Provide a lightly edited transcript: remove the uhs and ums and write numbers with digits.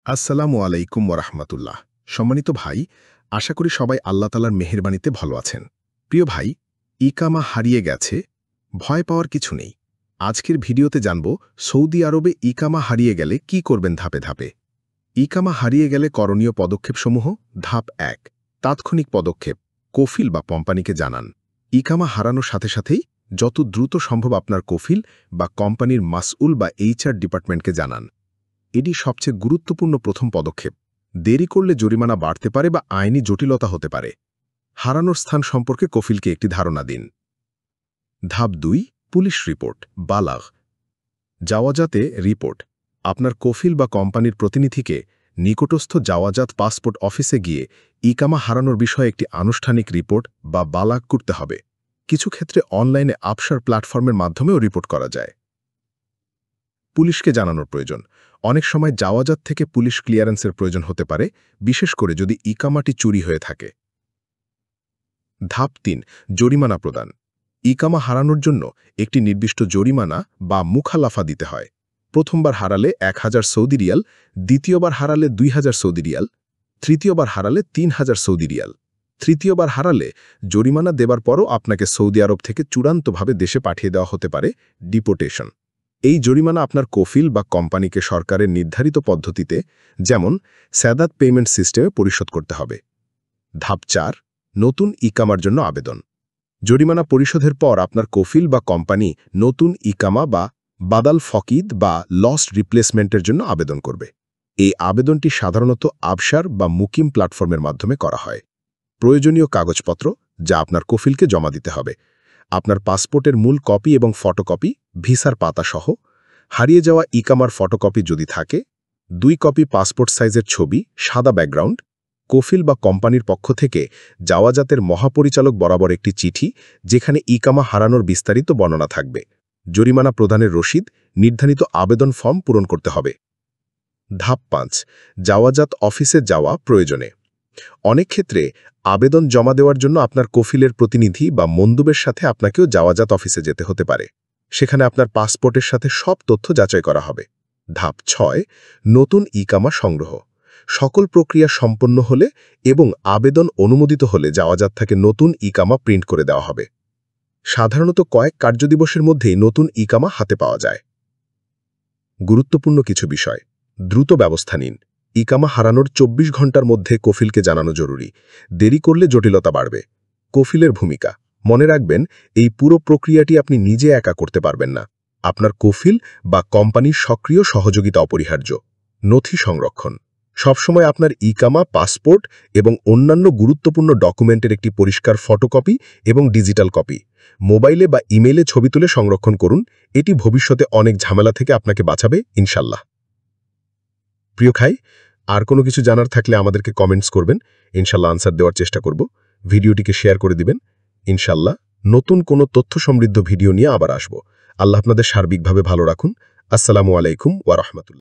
আসসালামু আলাইকুম ওরহমতুল্লাহ। সম্মানিত ভাই, আশা করি সবাই আল্লাহ তালার মেহেরবানিতে ভালো আছেন। প্রিয় ভাই, ইকামা হারিয়ে গেছে, ভয় পাওয়ার কিছু নেই। আজকের ভিডিওতে জানব সৌদি আরবে ইকামা হারিয়ে গেলে কি করবেন ধাপে ধাপে। ইকামা হারিয়ে গেলে করণীয় পদক্ষেপসমূহ। ধাপ ১, তাৎক্ষণিক পদক্ষেপ। কফিল বা কোম্পানিকে জানান। ইকামা হারানোর সাথে সাথেই যত দ্রুত সম্ভব আপনার কফিল বা কোম্পানির মাসউল বা এইচআর ডিপার্টমেন্টকে জানান। এটি সবচেয়ে গুরুত্বপূর্ণ প্রথম পদক্ষেপ। দেরি করলে জরিমানা বাড়তে পারে বা আইনি জটিলতা হতে পারে। হারানোর স্থান সম্পর্কে কফিলকে একটি ধারণা দিন। ধাপ ২, পুলিশ রিপোর্ট, বালাগ। যাওয়াজাতে রিপোর্ট। আপনার কফিল বা কোম্পানির প্রতিনিধিকে নিকটস্থ যাওয়াজাত পাসপোর্ট অফিসে গিয়ে ইকামা হারানোর বিষয়ে একটি আনুষ্ঠানিক রিপোর্ট বা বালাগ করতে হবে। কিছু ক্ষেত্রে অনলাইনে আপসার প্ল্যাটফর্মের মাধ্যমেও রিপোর্ট করা যায়। পুলিশকে জানানোর প্রয়োজন। অনেক সময় যাওয়াজাত থেকে পুলিশ ক্লিয়ারেন্সের প্রয়োজন হতে পারে, বিশেষ করে যদি ইকামাটি চুরি হয়ে থাকে। ধাপ ৩, জরিমানা প্রদান। ইকামা হারানোর জন্য একটি নির্দিষ্ট জরিমানা বা মুখালাফা দিতে হয়। প্রথমবার হারালে ১,০০০ সৌদি রিয়াল, দ্বিতীয়বার হারালে ২,০০০ সৌদি রিয়াল, তৃতীয়বার হারালে ৩,০০০ সৌদি রিয়াল। তৃতীয়বার হারালে জরিমানা দেবার পরও আপনাকে সৌদি আরব থেকে চূড়ান্তভাবে দেশে পাঠিয়ে দেওয়া হতে পারে, ডিপোর্টেশন। এই জরিমানা আপনার কফিল বা কোম্পানিকে সরকারের নির্ধারিত পদ্ধতিতে, যেমন সাদাত পেমেন্ট সিস্টেমে পরিশোধ করতে হবে। ধাপ ৪, নতুন ইকামার জন্য আবেদন। জরিমানা পরিশোধের পর আপনার কফিল বা কোম্পানি নতুন ইকামা বা বাদাল ফকিদ বা লস্ট রিপ্লেসমেন্টের জন্য আবেদন করবে। এই আবেদনটি সাধারণত আবসার বা মুকিম প্ল্যাটফর্মের মাধ্যমে করা হয়। প্রয়োজনীয় কাগজপত্র যা আপনার কফিলকে জমা দিতে হবে: আপনার পাসপোর্টের মূল কপি এবং ফটোকপি, ভিসার পাতা সহ, হারিয়ে যাওয়া ইকামার ফটোকপি যদি থাকে, 2 কপি পাসপোর্ট সাইজের ছবি, সাদা ব্যাকগ্রাউন্ড, কফিল বা কোম্পানির পক্ষ থেকে যাওয়াজাতের মহাপরিচালক বরাবর একটি চিঠি যেখানে ইকামা হারানোর বিস্তারিত বর্ণনা থাকবে, জরিমানা প্রদানের রসিদ, নির্ধারিত আবেদন ফর্ম পূরণ করতে হবে। ধাপ ৫, যাওয়াজাত অফিসে যাওয়া প্রয়োজনে। অনেক ক্ষেত্রে আবেদন জমা দেওয়ার জন্য আপনার কফিলের প্রতিনিধি বা মন্দুবের সাথে আপনাকেও যাওয়াজাত অফিসে যেতে হতে পারে। সেখানে আপনার পাসপোর্টের সাথে সব তথ্য যাচাই করা হবে। ধাপ ৬, নতুন ইকামা সংগ্রহ। সকল প্রক্রিয়া সম্পন্ন হলে এবং আবেদন অনুমোদিত হলে যাওয়াজাত থেকে নতুন ইকামা প্রিন্ট করে দেওয়া হবে। সাধারণত কয়েক কার্যদিবসের মধ্যেই নতুন ইকামা হাতে পাওয়া যায়। গুরুত্বপূর্ণ কিছু বিষয়। দ্রুত ব্যবস্থা নিন। ইকামা হারানোর ২৪ ঘন্টার মধ্যে কফিলকে জানানো জরুরি। দেরি করলে জটিলতা বাড়বে। কফিলের ভূমিকা। মনে রাখবেন, এই পুরো প্রক্রিয়াটি আপনি নিজে একা করতে পারবেন না। আপনার কফিল বা কোম্পানির সক্রিয় সহযোগিতা অপরিহার্য। নথি সংরক্ষণ। সবসময় আপনার ইকামা, পাসপোর্ট এবং অন্যান্য গুরুত্বপূর্ণ ডকুমেন্টের একটি পরিষ্কার ফটোকপি এবং ডিজিটাল কপি মোবাইলে বা ইমেইলে ছবি তুলে সংরক্ষণ করুন। এটি ভবিষ্যতে অনেক ঝামেলা থেকে আপনাকে বাঁচাবে, ইনশাল্লাহ। প্রিয় ভাই, আর কোনো কিছু জানার থাকলে আমাদেরকে কমেন্টস করবেন, ইনশাল্লাহ আনসার দেওয়ার চেষ্টা করব। ভিডিওটিকে শেয়ার করে দিবেন। ইনশাল্লাহ নতুন কোনো তথ্য সমৃদ্ধ ভিডিও নিয়ে আবার আসব। আল্লাহ আপনাদের সার্বিকভাবে ভালো রাখুন। আসসালামু আলাইকুম ওয়া রাহমাতুল্লাহ।